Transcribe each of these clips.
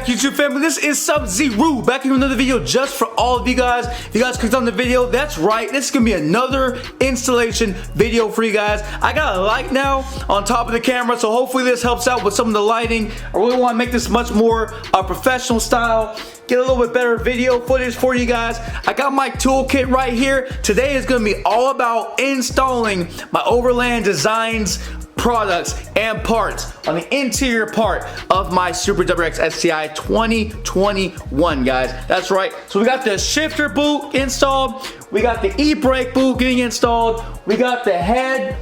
YouTube family, this is Sub-Zero back here with another video just for all of you guys. If you guys clicked on the video, that's right, this is gonna be another installation video for you guys. I got a light now on top of the camera, so hopefully this helps out with some of the lighting. I really want to make this much more professional style, get a little bit better video footage for you guys. I got my toolkit right here. Today is gonna be all about installing my Overland Designs products and parts on the interior part of my Subaru WRX STI 2021, guys. That's right. So we got the shifter boot installed, we got the e-brake boot getting installed, we got the head,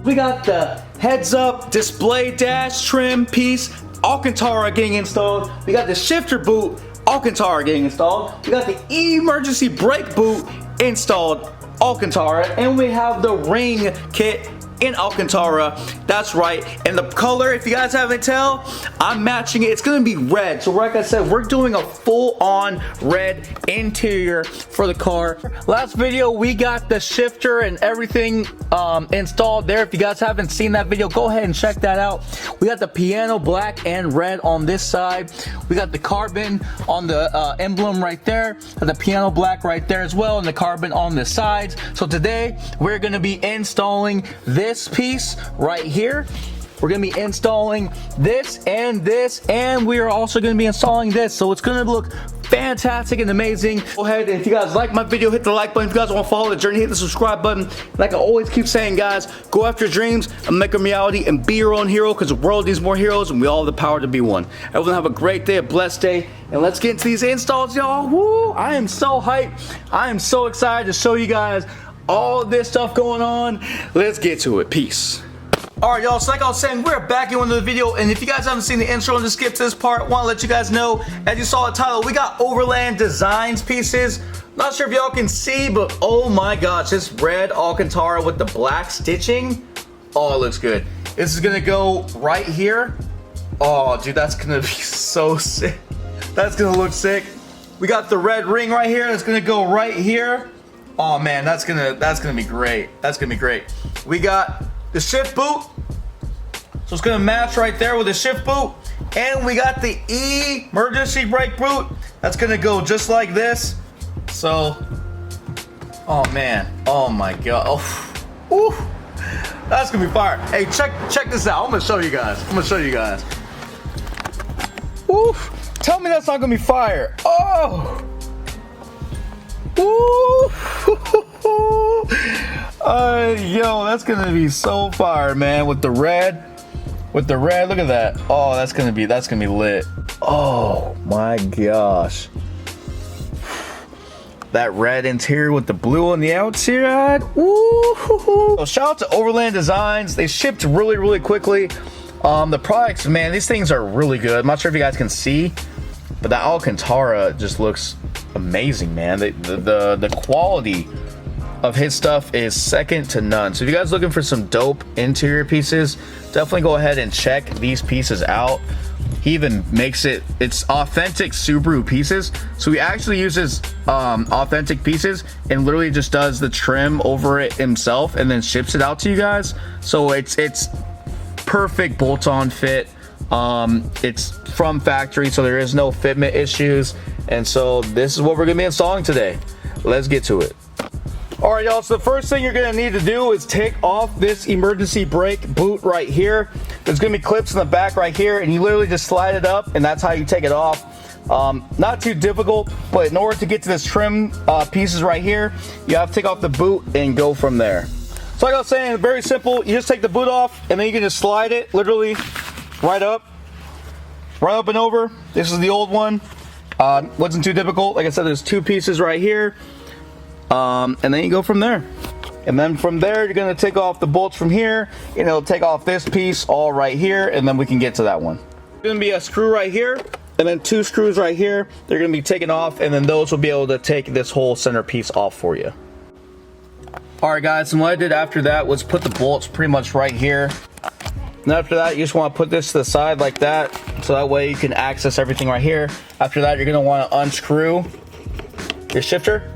we got the heads up display dash trim piece Alcantara getting installed, we got the shifter boot Alcantara getting installed, we got the emergency brake boot installed Alcantara, and we have the ring kit in Alcantara. That's right. And the color, if you guys haven't tell, I'm matching it. It's gonna be red. So like I said, we're doing a full-on red interior for the car. Last video we got the shifter and everything installed there. If you guys haven't seen that video, go ahead and check that out. We got the piano black and red on this side. We got the carbon on the emblem right there, the piano black right there as well, and the carbon on the sides. So today we're gonna be installing this piece right here. We're gonna be installing this, and we are also gonna be installing this. So it's gonna look fantastic and amazing. Go ahead, and if you guys like my video, hit the like button. If you guys want to follow the journey, hit the subscribe button. Like I always keep saying, guys, go after your dreams and make them reality and be your own hero, because the world needs more heroes and we all have the power to be one. Everyone have a great day, a blessed day, and let's get into these installs, y'all. Woo! I am so hyped. I am so excited to show you guys all this stuff going on. Let's get to it. Peace. Alright, y'all, so like I was saying, we're back in another video, and if you guys haven't seen the intro and just skip to this part, I want to let you guys know, as you saw the title, we got Overland Designs pieces. Not sure if y'all can see, but oh my gosh, this red Alcantara with the black stitching, oh, it looks good. This is gonna go right here. Oh, dude, that's gonna be so sick. That's gonna look sick. We got the red ring right here, that's gonna go right here. Oh man, that's gonna be great. That's gonna be great. We got the shift boot, so it's gonna match right there with the shift boot, and we got the emergency brake boot. That's gonna go just like this. So, oh man, oh my god, oh, woo, that's gonna be fire. Hey, check this out. I'm gonna show you guys. Woo, tell me that's not gonna be fire. Oh. Yo, that's gonna be so fire, man. With the red, look at that. Oh, that's gonna be lit. Oh my gosh, that red interior with the blue on the outside. Woo! So shout out to Overland Designs. They shipped really quickly. The products, man, these things are really good. I'm not sure if you guys can see, but that Alcantara just looks amazing, man. The quality of his stuff is second to none. So if you guys looking for some dope interior pieces, definitely go ahead and check these pieces out. He even makes it's authentic Subaru pieces, so he actually uses authentic pieces and literally just does the trim over it himself and then ships it out to you guys. So it's perfect bolt-on fit. It's from factory, so there is no fitment issues, and so this is what we're gonna be installing today. Let's get to it. All right, y'all, so the first thing you're gonna need to do is take off this emergency brake boot right here. There's gonna be clips in the back right here, and you literally just slide it up, and that's how you take it off. Not too difficult, but in order to get to this trim pieces right here, you have to take off the boot and go from there. So like I was saying, very simple. You just take the boot off, and then you can just slide it literally right up and over. This is the old one. Wasn't too difficult. Like I said, there's two pieces right here, and then you go from there. And then from there, you're gonna take off the bolts from here, and it'll take off this piece all right here, and then we can get to that one. There's gonna be a screw right here, and then two screws right here. They're gonna be taken off, and then those will be able to take this whole center piece off for you. All right, guys, and what I did after that was put the bolts pretty much right here. And after that, you just want to put this to the side like that, so that way you can access everything right here. After that, you're going to want to unscrew your shifter.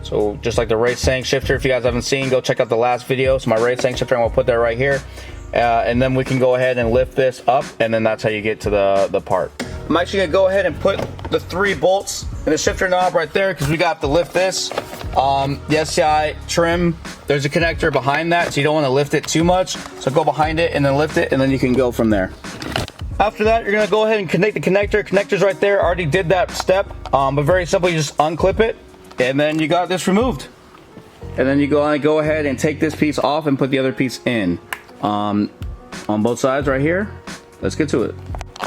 So just like the race saying shifter, if you guys haven't seen, go check out the last video. So my race saying shifter, I'm going to put that right here. and then we can go ahead and lift this up, and then that's how you get to the part. I'm actually gonna go ahead and put the 3 bolts in the shifter knob right there, because we got to lift this. The STI trim, there's a connector behind that, so you don't want to lift it too much. So go behind it and then lift it, and then you can go from there. After that, you're gonna go ahead and connect the connector. Connector's right there. I already did that step, but very simple. You just unclip it, and then you got this removed. And then you go ahead and take this piece off and put the other piece in on both sides right here. Let's get to it.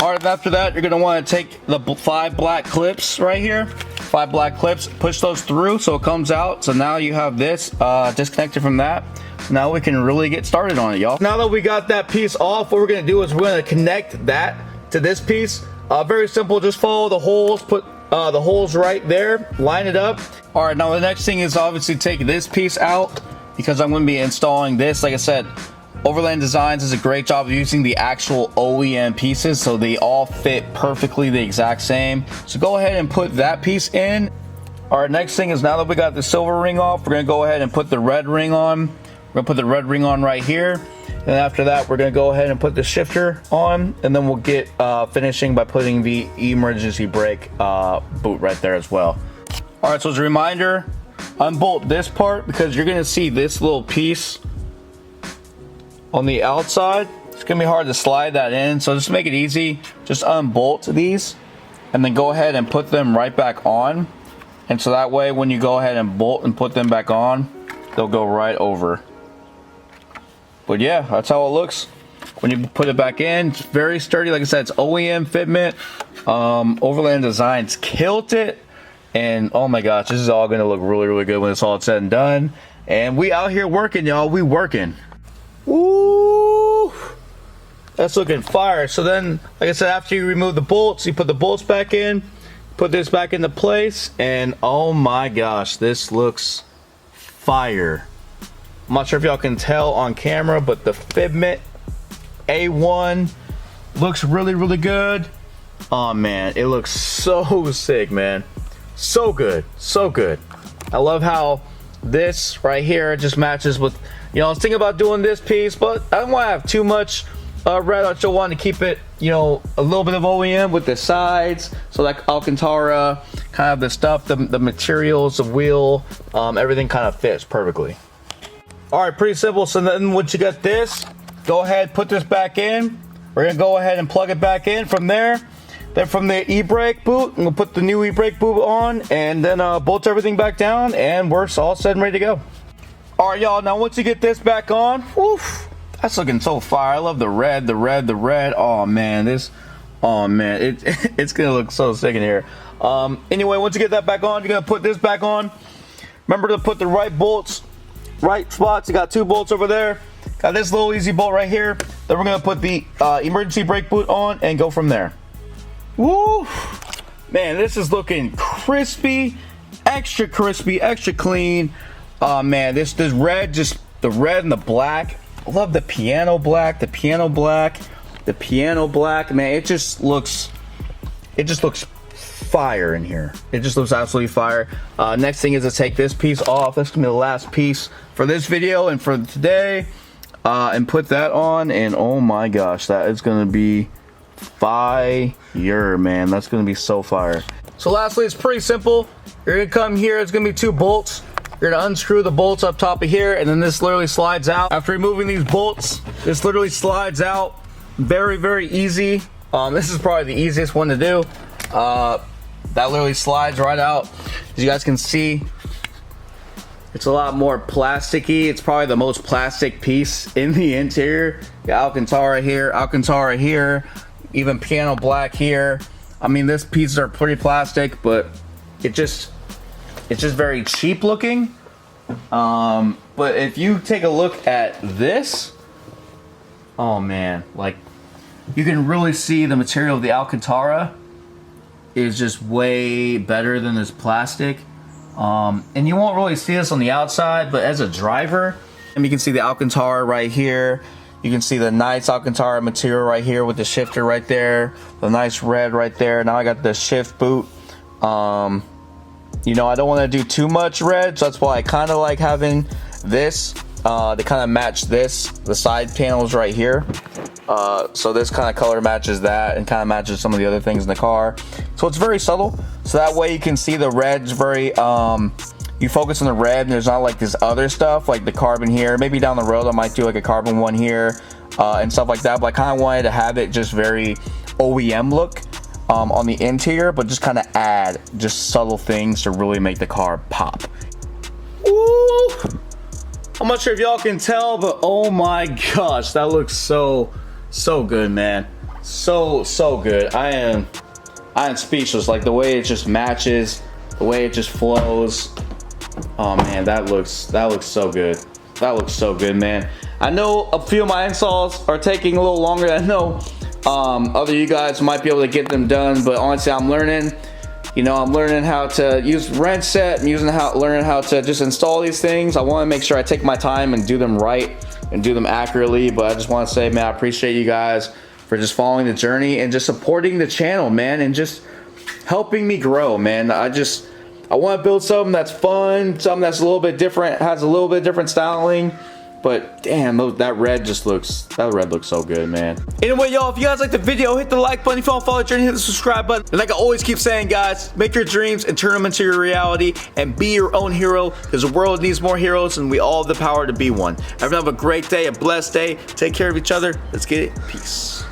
All right, after that, you're gonna want to take the 5 black clips right here. 5 black clips, push those through so it comes out. So now you have this disconnected from that. Now we can really get started on it, y'all. Now that we got that piece off, what we're gonna do is we're gonna connect that to this piece. Very simple, just follow the holes, put the holes right there, line it up. All right, now the next thing is obviously take this piece out, because I'm gonna be installing this. Like I said, Overland Designs does a great job of using the actual OEM pieces, so they all fit perfectly the exact same. So go ahead and put that piece in. All right, next thing is, now that we got the silver ring off, we're gonna go ahead and put the red ring on. We're gonna put the red ring on right here. And after that, we're gonna go ahead and put the shifter on, and then we'll get finishing by putting the emergency brake boot right there as well. All right, so as a reminder, unbolt this part, because you're gonna see this little piece on the outside. It's gonna be hard to slide that in, so just to make it easy, just unbolt these and then go ahead and put them right back on. And so that way, when you go ahead and bolt and put them back on, they'll go right over. But yeah, that's how it looks when you put it back in. It's very sturdy. Like I said, it's OEM fitment. Overland Designs killed it, and oh my gosh, this is all gonna look really, really good when it's all said and done. And we out here working, y'all. We working. Woo! That's looking fire. So then, like I said, after you remove the bolts, you put the bolts back in, put this back into place, and oh my gosh, this looks fire. I'm not sure if y'all can tell on camera, but the fitment A1 looks really, really good. Oh man, it looks so sick, man. So good, so good. I love how this right here just matches with, you know, I was thinking about doing this piece, but I don't want to have too much red. I still want to keep it, you know, a little bit of OEM with the sides, so like Alcantara, kind of the stuff, the materials, the wheel, everything kind of fits perfectly. All right, pretty simple. So then once you got this, go ahead, put this back in. We're gonna go ahead and plug it back in from there. Then from the e-brake boot, we'll put the new e-brake boot on, and then bolt everything back down, and we're all set and ready to go. All right, y'all, now once you get this back on, woof, that's looking so fire. I love the red, the red, the red. Oh man, it's gonna look so sick in here. Anyway, once you get that back on, you're gonna put this back on. Remember to put the right bolts, right spots. You got 2 bolts over there. Got this little easy bolt right here. Then we're gonna put the emergency brake boot on and go from there. Woo! Man, this is looking crispy, extra clean. Oh man, this red, just the red and the black. I love the piano black, man. It just looks fire in here. It just looks absolutely fire. Next thing is to take this piece off. That's gonna be the last piece for this video and for today, and put that on, and oh my gosh, that is gonna be fire, man. That's gonna be so fire. So lastly, it's pretty simple. You're gonna come here, it's gonna be 2 bolts. You're gonna unscrew the bolts up top of here, and then this literally slides out. After removing these bolts, this literally slides out. Very, very easy. This is probably the easiest one to do. That literally slides right out. As you guys can see, it's a lot more plasticky. It's probably the most plastic piece in the interior. Alcantara here, even piano black here. I mean, these pieces are pretty plastic, but it's just very cheap looking. But if you take a look at this, oh man, like you can really see the material of the Alcantara is just way better than this plastic. And you won't really see this on the outside, but as a driver, and you can see the Alcantara right here. You can see the nice Alcantara material right here with the shifter right there, the nice red right there. Now I got the shift boot. You know, I don't want to do too much red, so that's why I kind of like having this They kind of match this, the side panels right here. So this kind of color matches that and kind of matches some of the other things in the car. So it's very subtle. So that way you can see the red's very, you focus on the red and there's not like this other stuff like the carbon here. Maybe down the road I might do like a carbon one here and stuff like that. But I kind of wanted to have it just very OEM look on the interior, but just kind of add just subtle things to really make the car pop. Ooh. I'm not sure if y'all can tell, but oh my gosh, that looks so good, man. So good. I am speechless. Like the way it just matches, the way it just flows. Oh man, that looks so good. That looks so good, man. I know a few of my installs are taking a little longer. I know other you guys might be able to get them done, but honestly, I'm learning. You know, I'm learning how to use wrench set. I'm learning how to just install these things. I want to make sure I take my time and do them right and do them accurately. But I just want to say, man, I appreciate you guys for just following the journey and just supporting the channel, man, and just helping me grow, man. I want to build something that's fun, something that's a little bit different, has a little bit different styling. But damn, that red looks so good, man. Anyway, y'all, if you guys like the video, hit the like button. If you want to follow the journey, hit the subscribe button. And like I always keep saying, guys, make your dreams and turn them into your reality and be your own hero, because the world needs more heroes and we all have the power to be one. Everyone have a great day, a blessed day. Take care of each other. Let's get it. Peace.